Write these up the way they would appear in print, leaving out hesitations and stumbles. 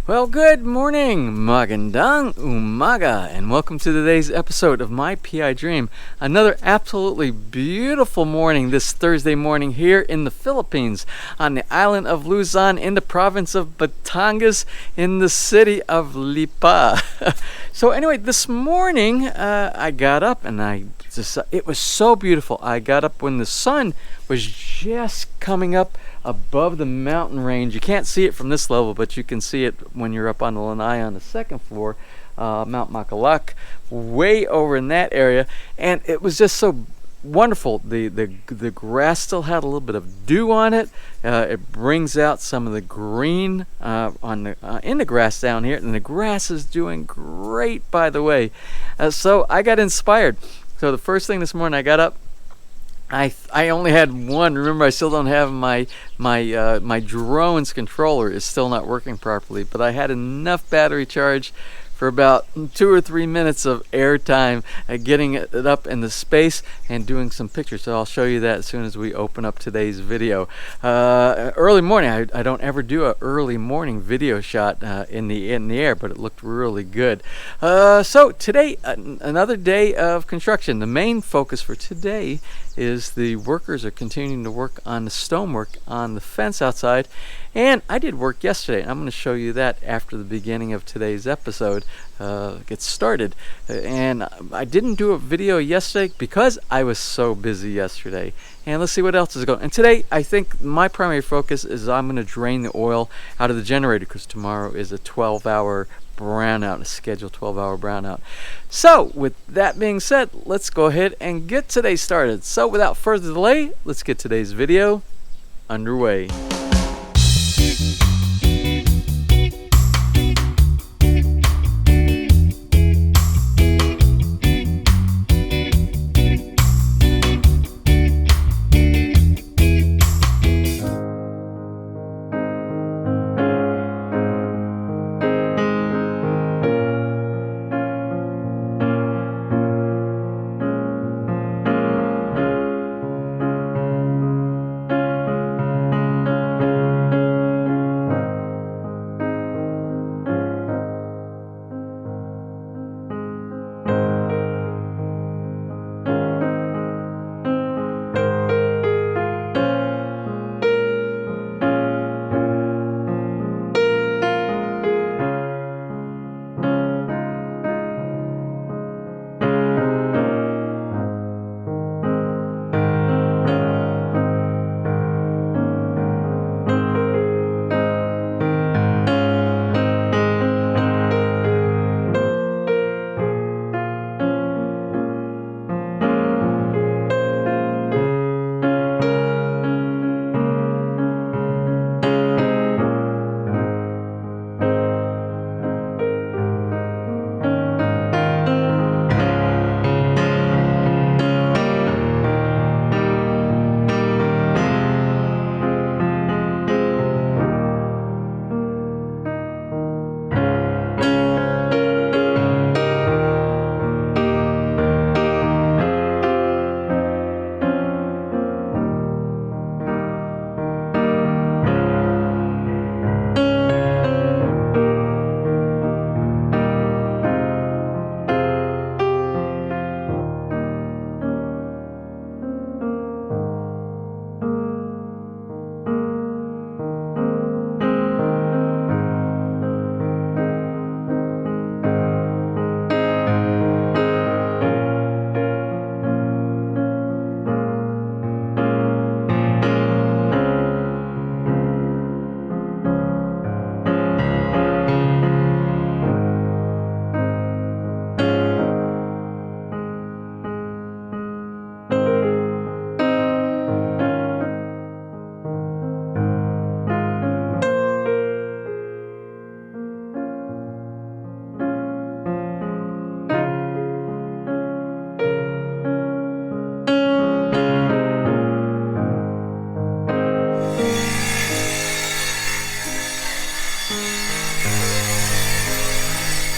Well, good morning, magandang umaga, and welcome to today's episode of My PI Dream. Another absolutely beautiful morning this Thursday morning here in the Philippines, on the island of Luzon, in the province of Batangas, in the city of Lipa. So anyway, this morning I got up and it was so beautiful. I got up when the sun was just coming up above the mountain range. You can't see it from this level, but you can see it when you're up on the lanai on the second floor, Mount Makalak, way over in that area. And it was just so wonderful. The grass still had a little bit of dew on it. It brings out some of the green in the grass down here, and the grass is doing great, by the way. So I got inspired. So the first thing this morning, I got up. I only had one. Remember, I still don't have my drone's controller is still not working properly, but I had enough battery charge for about 2 or 3 minutes of airtime, getting it up in the space and doing some pictures. So I'll show you that as soon as we open up today's video. Early morning, I don't ever do a early morning video shot in the air, but it looked really good. So today, another day of construction. The main focus for today is the workers are continuing to work on the stonework on the fence outside, and I did work yesterday. I'm going to show you that after the beginning of today's episode gets started. And I didn't do a video yesterday because I was so busy yesterday. And let's see what else is going on. And today, I think my primary focus is I'm going to drain the oil out of the generator because tomorrow is a 12-hour brownout, a scheduled 12-hour brownout. So, with that being said, let's go ahead and get today started. So, without further delay, let's get today's video underway.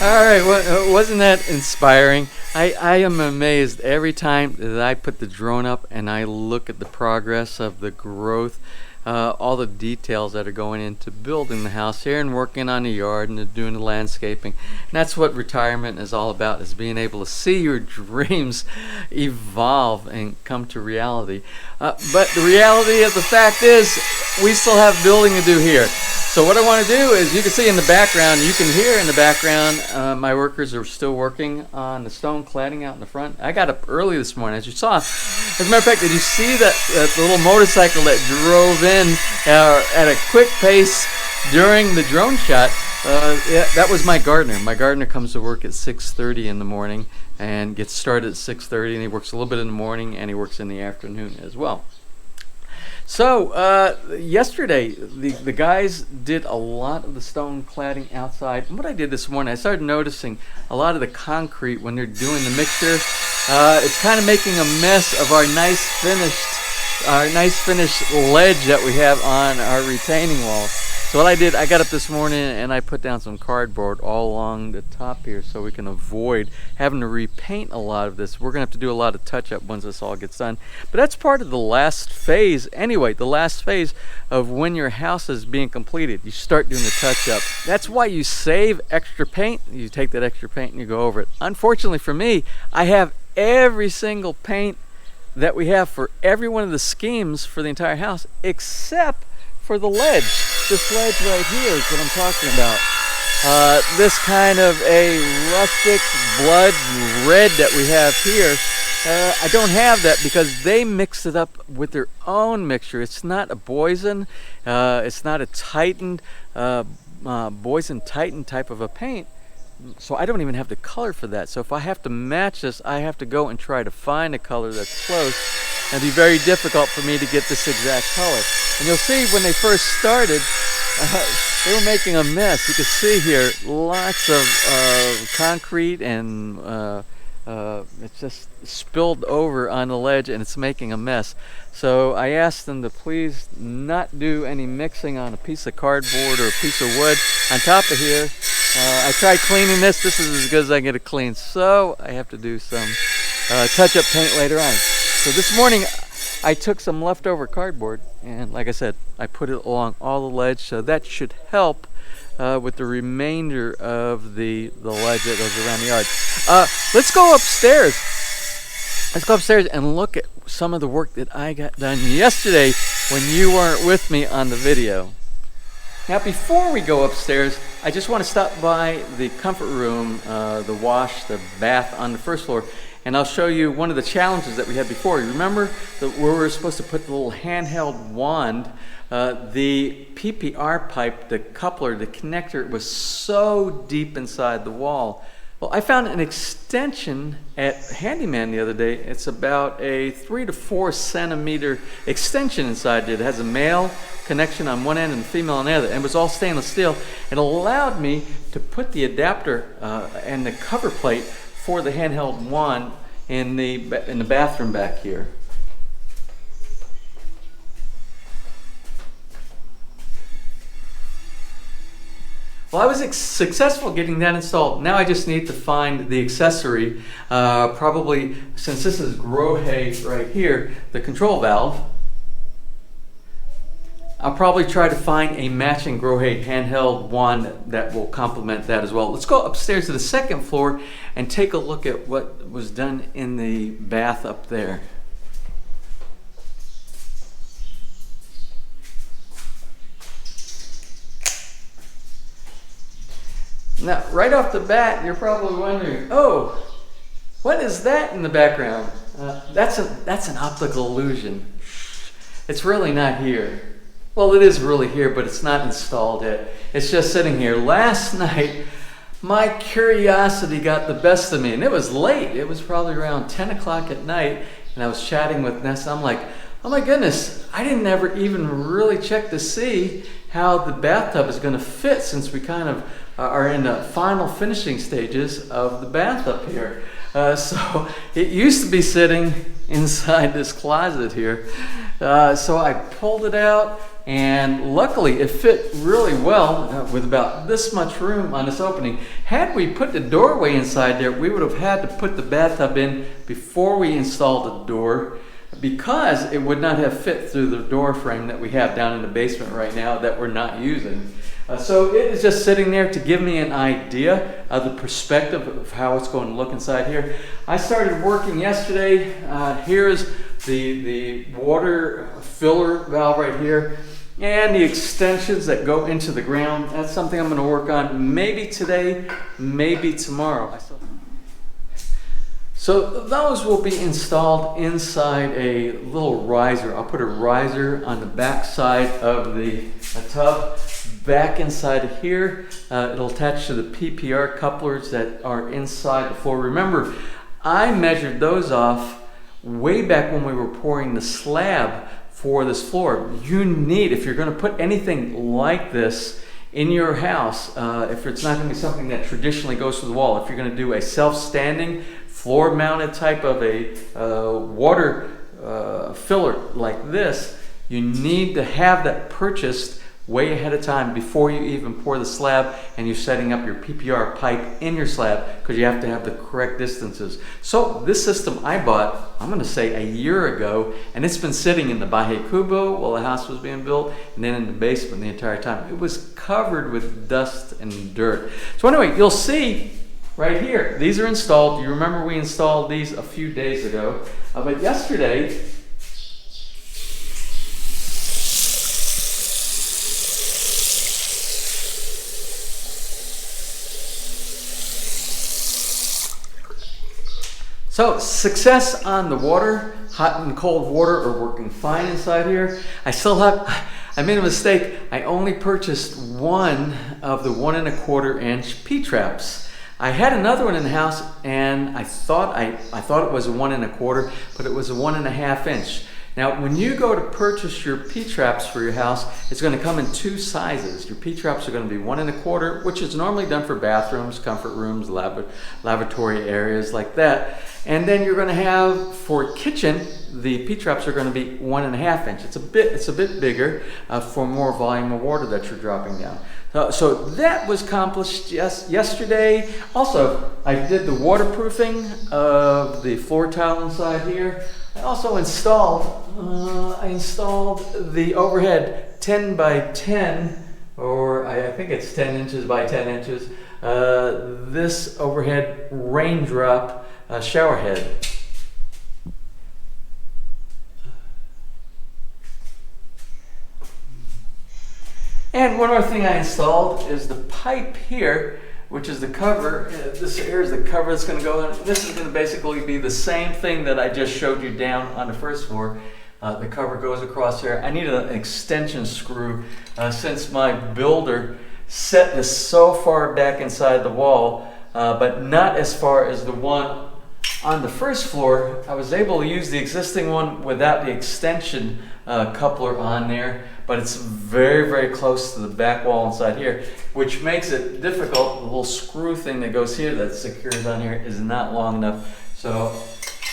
All right, well, wasn't that inspiring? I am amazed every time that I put the drone up and I look at the progress of the growth all the details that are going into building the house here and working on the yard and doing the landscaping. And that's what retirement is all about, is being able to see your dreams evolve and come to reality. But the reality of the fact is we still have building to do here. So what I want to do is, you can see in the background, you can hear in the background, my workers are still working on the stone cladding out in the front. I got up early this morning, as you saw. As a matter of fact, did you see that little motorcycle that drove in at a quick pace during the drone shot? Yeah, that was my gardener. My gardener comes to work at 6:30 in the morning and gets started at 6:30, and he works a little bit in the morning and he works in the afternoon as well. So yesterday, the guys did a lot of the stone cladding outside. And what I did this morning, I started noticing a lot of the concrete when they're doing the mixture. It's kind of making a mess of our nice finished ledge that we have on our retaining wall. So what I did, I got up this morning and I put down some cardboard all along the top here so we can avoid having to repaint a lot of this. We're going to have to do a lot of touch-up once this all gets done. But that's part of the last phase. Anyway, the last phase of when your house is being completed. You start doing the touch-up. That's why you save extra paint. You take that extra paint and you go over it. Unfortunately for me, I have every single paint that we have for every one of the schemes for the entire house, except for the ledge. This ledge right here is what I'm talking about. This kind of a rustic blood red that we have here, I don't have that because they mix it up with their own mixture. It's not a Boysen, it's not a Titan, Boysen Titan type of a paint. So I don't even have the color for that. So if I have to match this, I have to go and try to find a color that's close. It'd be very difficult for me to get this exact color. And you'll see when they first started, they were making a mess. You can see here lots of concrete and it's just spilled over on the ledge and it's making a mess. So I asked them to please not do any mixing on a piece of cardboard or a piece of wood on top of here. I tried cleaning this. This is as good as I can get it clean. So I have to do some touch-up paint later on. So this morning I took some leftover cardboard and, like I said, I put it along all the ledge. So that should help with the remainder of the ledge that goes around the yard. Let's go upstairs. Let's go upstairs and look at some of the work that I got done yesterday when you weren't with me on the video. Now, before we go upstairs, I just want to stop by the comfort room, the wash, the bath on the first floor, and I'll show you one of the challenges that we had before. You remember that where we were supposed to put the little handheld wand, the PPR pipe, the coupler, the connector was so deep inside the wall. Well, I found an extension at Handyman the other day. It's about a 3 to 4 centimeter extension inside there. It has a male connection on one end and a female on the other, and it was all stainless steel. It allowed me to put the adapter and the cover plate for the handheld wand in the bathroom back here. Well, I was successful getting that installed. Now I just need to find the accessory, probably, since this is grow hay right here, the control valve. I'll probably try to find a matching grow hay handheld wand that will complement that as well. Let's go upstairs to the second floor and take a look at what was done in the bath up there. Now, right off the bat, you're probably wondering, oh, what is that in the background? That's an optical illusion. It's really not here. Well, it is really here, but it's not installed yet. It's just sitting here. Last night, my curiosity got the best of me, and it was late. It was probably around 10 o'clock at night, and I was chatting with Nessa. I'm like, oh my goodness, I didn't ever even really check to see how the bathtub is going to fit, since we kind of are in the final finishing stages of the bath up here. So it used to be sitting inside this closet here. So I pulled it out, and luckily it fit really well with about this much room on this opening. Had we put the doorway inside there, we would have had to put the bathtub in before we installed the door. because it would not have fit through the door frame that we have down in the basement right now that we're not using. So it is just sitting there to give me an idea of the perspective of how it's going to look inside here. I started working yesterday. Here's the water filler valve right here, and the extensions that go into the ground. That's something I'm going to work on maybe today, maybe tomorrow. So those will be installed inside a little riser. I'll put a riser on the back side of the tub. Back inside of here, it'll attach to the PPR couplers that are inside the floor. Remember, I measured those off way back when we were pouring the slab for this floor. You need, if you're going to put anything like this in your house, if it's not going to be something that traditionally goes to the wall, if you're going to do a self-standing, floor-mounted type of a water filler like this, you need to have that purchased way ahead of time before you even pour the slab and you're setting up your PPR pipe in your slab, because you have to have the correct distances. So this system I bought, I'm going to say a year ago, and it's been sitting in the Baje Cubo while the house was being built, and then in the basement the entire time. It was covered with dust and dirt. So anyway, you'll see right here, these are installed. You remember we installed these a few days ago, but yesterday, so success on the water. Hot and cold water are working fine inside here. I made a mistake. I only purchased one of the 1 1/4 inch P-traps. I had another one in the house, and I thought it was a 1 1/4, but it was a 1 1/2 inch. Now, when you go to purchase your P-traps for your house, it's going to come in 2 sizes. Your P-traps are going to be 1 1/4, which is normally done for bathrooms, comfort rooms, lavatory areas like that. And then you're going to have, for kitchen, the P-traps are going to be 1 1/2 inch. It's a bit bigger for more volume of water that you're dropping down. So that was accomplished yesterday. Also, I did the waterproofing of the floor tile inside here. I also installed the overhead 10 by 10, or I think it's 10 inches by 10 inches, this overhead raindrop shower head. And one more thing I installed is the pipe here, which is the cover. This here is the cover that's going to go in. This is going to basically be the same thing that I just showed you down on the first floor. The cover goes across here. I needed an extension screw since my builder set this so far back inside the wall, but not as far as the one on the first floor. I was able to use the existing one without the extension coupler on there, but it's very, very close to the back wall inside here, which makes it difficult. The little screw thing that goes here that secures on here is not long enough. So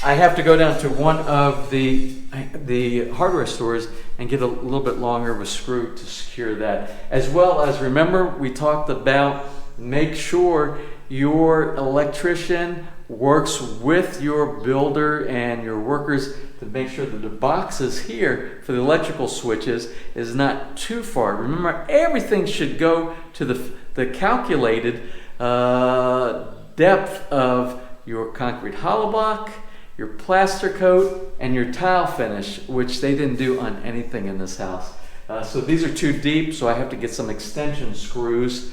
I have to go down to one of the hardware stores and get a little bit longer of a screw to secure that. As well as, remember, we talked about make sure your electrician works with your builder and your workers to make sure that the boxes here for the electrical switches is not too far. Remember, everything should go to the calculated depth of your concrete hollow block, your plaster coat, and your tile finish, which they didn't do on anything in this house. So these are too deep, so I have to get some extension screws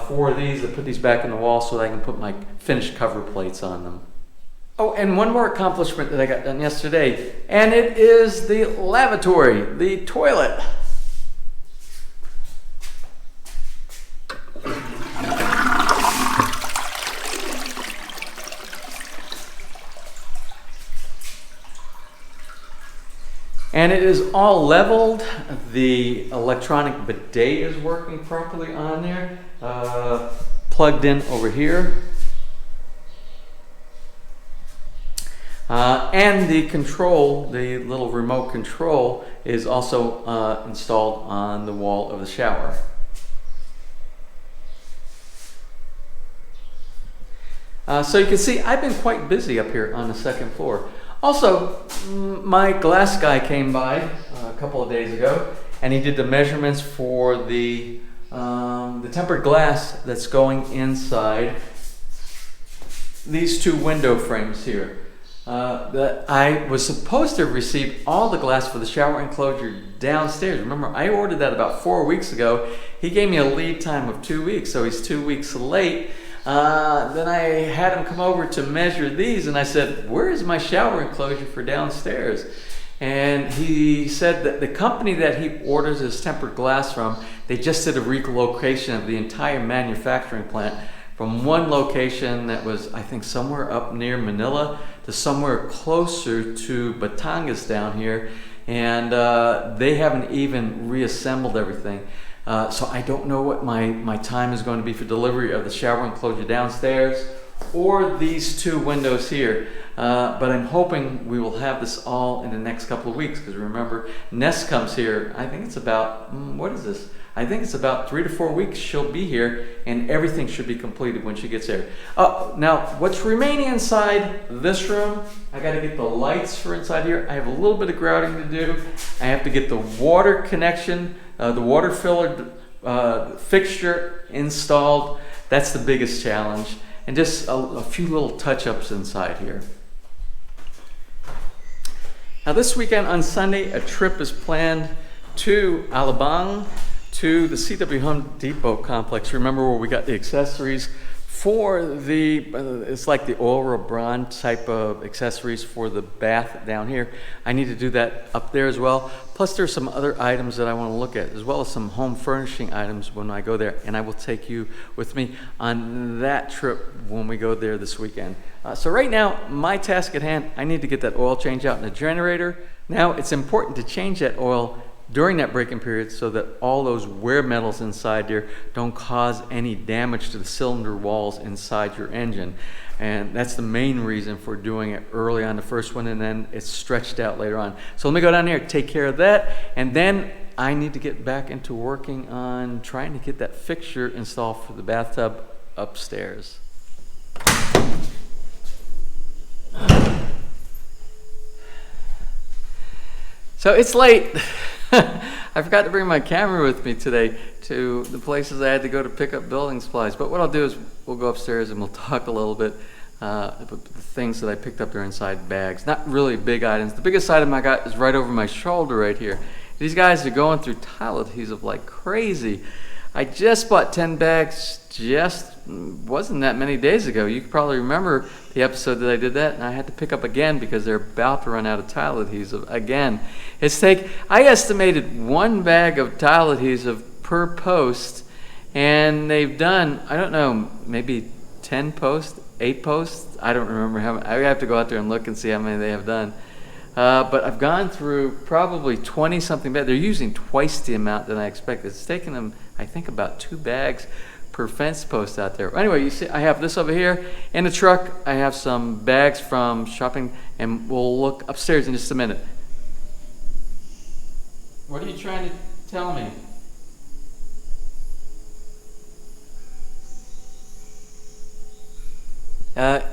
for these to put these back in the wall so that I can put my finished cover plates on them. Oh, and one more accomplishment that I got done yesterday, and it is the lavatory, the toilet. And it is all leveled. The electronic bidet is working properly on there, plugged in over here. And the control, the little remote control, is also installed on the wall of the shower. So you can see I've been quite busy up here on the second floor. Also, my glass guy came by a couple of days ago, and he did the measurements for the tempered glass that's going inside these two window frames here. That I was supposed to receive all the glass for the shower enclosure downstairs. Remember, I ordered that about 4 weeks ago. He gave me a lead time of 2 weeks, so he's 2 weeks late. Then I had him come over to measure these, and I said, where is my shower enclosure for downstairs? And he said that the company that he orders his tempered glass from, they just did a relocation of the entire manufacturing plant from one location that was, I think, somewhere up near Manila to somewhere closer to Batangas down here. And they haven't even reassembled everything. So I don't know what my time is going to be for delivery of the shower enclosure downstairs or these two windows here. But I'm hoping we will have this all in the next couple of weeks, because remember, Ness comes here, I think it's about, what is this? I think it's about 3 to 4 weeks she'll be here, and everything should be completed when she gets there. Now, what's remaining inside this room, I got to get the lights for inside here. I have a little bit of grouting to do. I have to get the water connection, the water filler fixture installed. That's the biggest challenge. And just a few little touch-ups inside here. Now this weekend on Sunday, a trip is planned to Alabang, to the CW Home Depot complex. Remember, where we got the accessories for the, it's like the oil or bronze type of accessories for the bath down here. I need to do that up there as well. Plus there's some other items that I want to look at, as well as some home furnishing items when I go there. And I will take you with me on that trip when we go there this weekend. So right now, my task at hand, I need to get that oil change out in the generator. Now it's important to change that oil during that break-in period so that all those wear metals inside there don't cause any damage to the cylinder walls inside your engine. And that's the main reason for doing it early on the first one, and then it's stretched out later on. So let me go down there, take care of that, and then I need to get back into working on trying to get that fixture installed for the bathtub upstairs. So it's late. I forgot to bring my camera with me today to the places I had to go to pick up building supplies. But what I'll do is we'll go upstairs and we'll talk a little bit about the things that I picked up there inside bags. Not really big items. The biggest item I got is right over my shoulder right here. These guys are going through tile adhesive like crazy. I just bought 10 bags wasn't that many days ago. You can probably remember the episode that I did that, and I had to pick up again because they're about to run out of tile adhesive again. I estimated 1 bag of tile adhesive per post, and they've done, I don't know, maybe 10 posts, 8 posts. I don't remember how many. I have to go out there and look and see how many they have done. But I've gone through probably 20 something bags. They're using twice the amount than I expected. It's taken them, I think, about 2 bags per fence post out there. Anyway, you see, I have this over here in the truck. I have some bags from shopping, and we'll look upstairs in just a minute. What are you trying to tell me?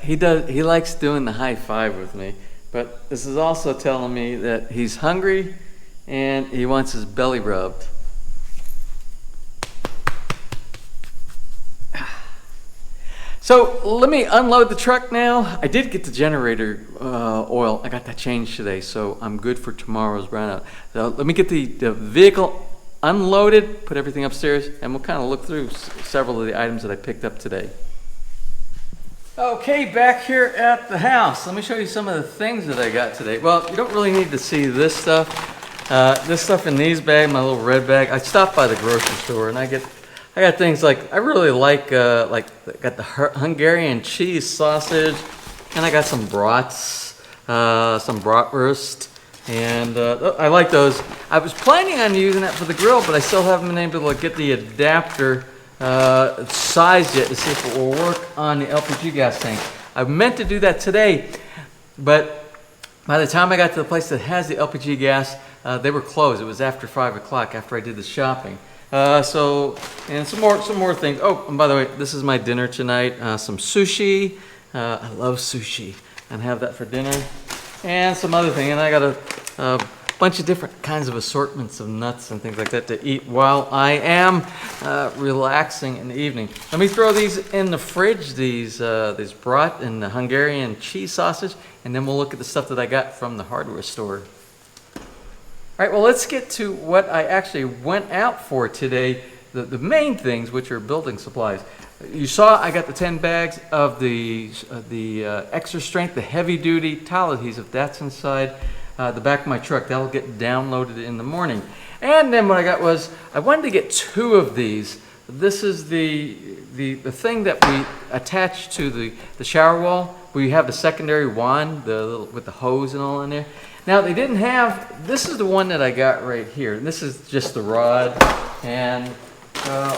He likes doing the high five with me, but this is also telling me that he's hungry and he wants his belly rubbed. So let me unload the truck now. I did get the generator oil. I got that changed today, so I'm good for tomorrow's brownout. So let me get the vehicle unloaded, put everything upstairs, and we'll kind of look through several of the items that I picked up today. Okay, back here at the house. Let me show you some of the things that I got today. Well, you don't really need to see this stuff. This stuff in these bags, my little red bag. I stopped by the grocery store and I got things like, I really like got the Hungarian cheese sausage, and I got some brats, some bratwurst, and I like those. I was planning on using that for the grill, but I still haven't been able to get the adapter sized yet to see if it will work on the LPG gas tank. I meant to do that today, but by the time I got to the place that has the LPG gas, they were closed. It was after 5 o'clock after I did the shopping. And some more things. Oh, and by the way, this is my dinner tonight. Some sushi. I love sushi, and have that for dinner. and some other thing. And I got a bunch of different kinds of assortments of nuts and things like that to eat while I am relaxing in the evening. Let me throw these in the fridge, these brat and the Hungarian cheese sausage, and then we'll look at the stuff that I got from the hardware store. All right, well, let's get to what I actually went out for today, the main things, which are building supplies. You saw I got the 10 bags of the extra strength, the heavy duty tile adhesive. That's inside the back of my truck. That'll get downloaded in the morning. And then what I got was, I wanted to get 2 of these. This is the thing that we attach to the shower wall, where you have the secondary wand, with the hose and all in there. Now they didn't have, this is the one that I got right here. And this is just the rod. And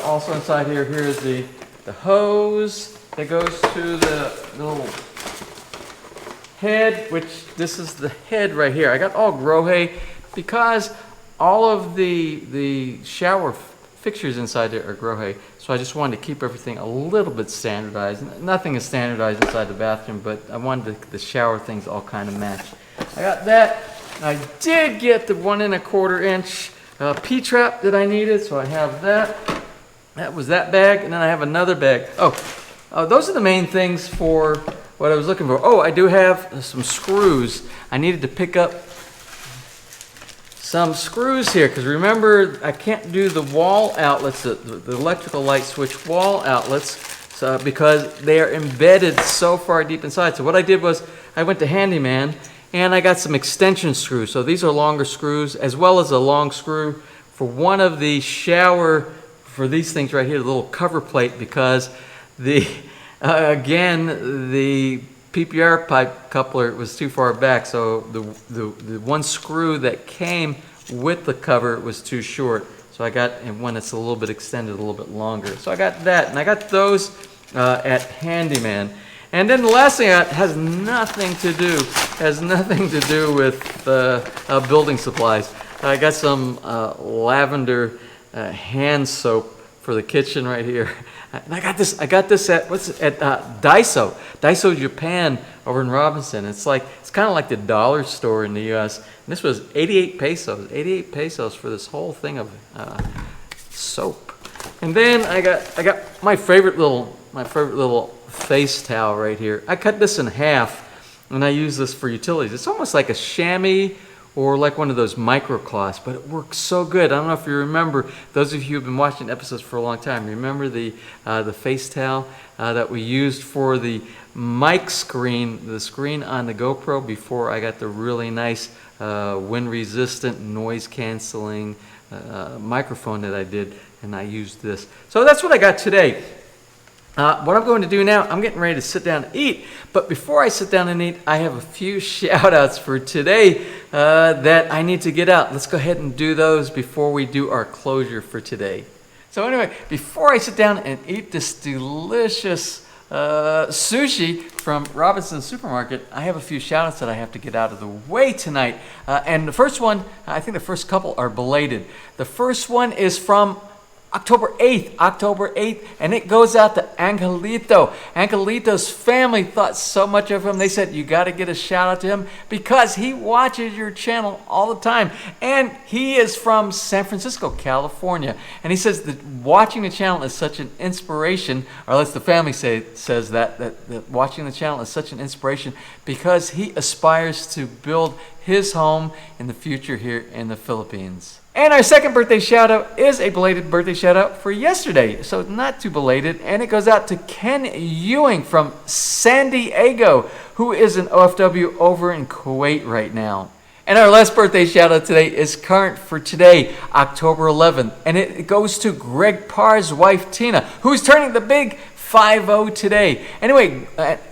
also inside here, here's the hose that goes to the little head, which this is the head right here. I got all grow hay because all of the shower fixtures inside there are grow hay. So I just wanted to keep everything a little bit standardized. Nothing is standardized inside the bathroom, but I wanted the shower things all kind of match. I got that. I did get the 1 1/4 inch P-trap that I needed, so I have that. That was that bag, and then I have another bag. Those are the main things for what I was looking for. Oh, I do have some screws. I needed to pick up some screws here, because remember, I can't do the wall outlets, the electrical light switch wall outlets, because they are embedded so far deep inside. So what I did was, I went to Handyman, and I got some extension screws. So these are longer screws, as well as a long screw for one of the shower, for these things right here, the little cover plate, because again, the PPR pipe coupler was too far back, so the one screw that came with the cover was too short. So I got one that's a little bit extended, a little bit longer. So I got that, and I got those at Handyman. And then the last thing I got has nothing to do with building supplies. I got some lavender hand soap for the kitchen right here. And I got this at Daiso Japan over in Robinson. It's kind of like the dollar store in the US. And this was 88 pesos. 88 pesos for this whole thing of soap. And then I got my favorite little face towel right here. I cut this in half, and I use this for utilities. It's almost like a chamois or like one of those microcloths, but it works so good. I don't know if you remember, those of you who've been watching episodes for a long time, remember the face towel that we used for the mic screen, the screen on the GoPro, before I got the really nice wind-resistant, noise-canceling microphone that I did, and I used this. So that's what I got today. What I'm going to do now, I'm getting ready to sit down and eat. But before I sit down and eat, I have a few shout-outs for today that I need to get out. Let's go ahead and do those before we do our closure for today. So anyway, before I sit down and eat this delicious sushi from Robinson's Supermarket, I have a few shout-outs that I have to get out of the way tonight. And the first one, I think the first couple are belated. The first one is from October 8th, and it goes out to Angelito. Angelito's family thought so much of him, they said, you got to get a shout out to him because he watches your channel all the time. And he is from San Francisco, California. And he says that watching the channel is such an inspiration, or at least the family says that watching the channel is such an inspiration because he aspires to build his home in the future here in the Philippines. And our second birthday shout out is a belated birthday shout out for yesterday, so not too belated, and it goes out to Ken Ewing from San Diego, who is an OFW over in Kuwait right now. And our last birthday shout out today is current for today, October 11th, and it goes to Greg Parr's wife Tina, who's turning the big 5-0 today. Anyway,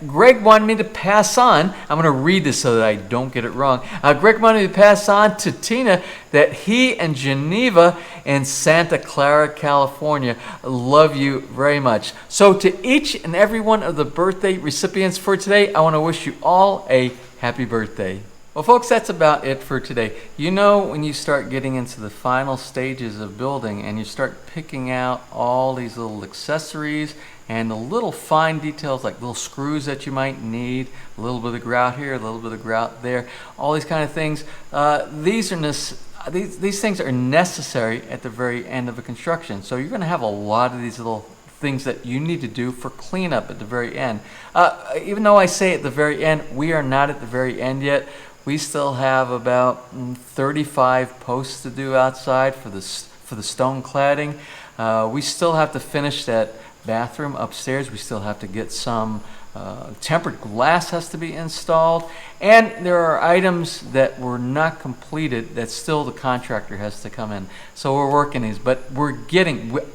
Greg wanted me to pass on, I'm going to read this so that I don't get it wrong. Greg wanted me to pass on to Tina that he and Geneva in Santa Clara, California love you very much. So to each and every one of the birthday recipients for today, I want to wish you all a happy birthday. Well, folks, that's about it for today. You know, when you start getting into the final stages of building and you start picking out all these little accessories and the little fine details like little screws that you might need, a little bit of grout here, a little bit of grout there, all these kind of things, these things are necessary at the very end of a construction. So you're going to have a lot of these little things that you need to do for cleanup at the very end. Even though I say at the very end, we are not at the very end yet. We still have about 35 posts to do outside for the stone cladding. We still have to finish that bathroom upstairs. We still have to get some tempered glass has to be installed, and there are items that were not completed that still the contractor has to come in. So we're working these, but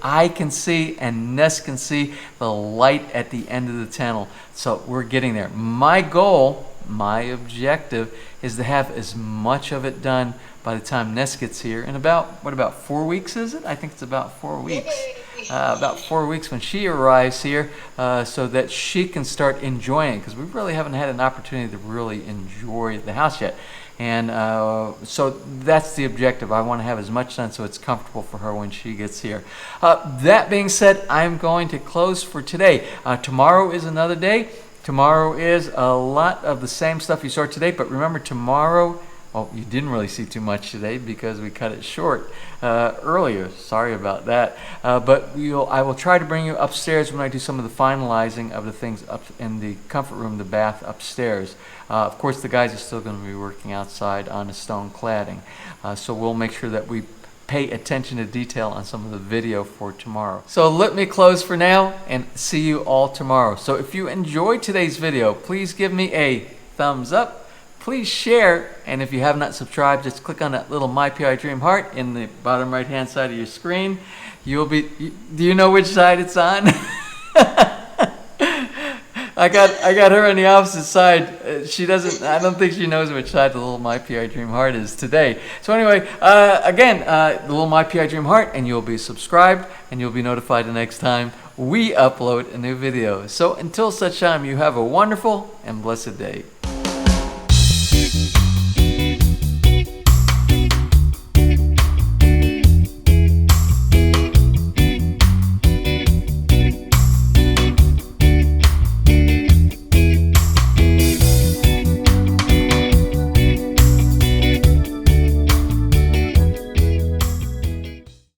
I can see and Ness can see the light at the end of the tunnel. So we're getting there. My goal, my objective is to have as much of it done by the time Ness gets here in about 4 weeks, is it? I think it's about 4 weeks. About 4 weeks when she arrives here, so that she can start enjoying it, because we really haven't had an opportunity to really enjoy the house yet. And so that's the objective. I want to have as much done so it's comfortable for her when she gets here. That being said, I'm going to close for today. Tomorrow is another day. Tomorrow is a lot of the same stuff you saw today, but remember tomorrow, you didn't really see too much today because we cut it short earlier. Sorry about that. But I will try to bring you upstairs when I do some of the finalizing of the things up in the comfort room, the bath upstairs. Of course, the guys are still going to be working outside on the stone cladding. So we'll make sure that we pay attention to detail on some of the video for tomorrow. So let me close for now and see you all tomorrow. So if you enjoyed today's video, please give me a thumbs up. Please share, and if you have not subscribed, just click on that little My PI Dream heart in the bottom right hand side of your screen. Do you know which side it's on? I got her on the opposite side. She doesn't. I don't think she knows which side the little My PI Dream heart is today. So anyway, again, the little My PI Dream heart, and you'll be subscribed, and you'll be notified the next time we upload a new video. So until such time, you have a wonderful and blessed day.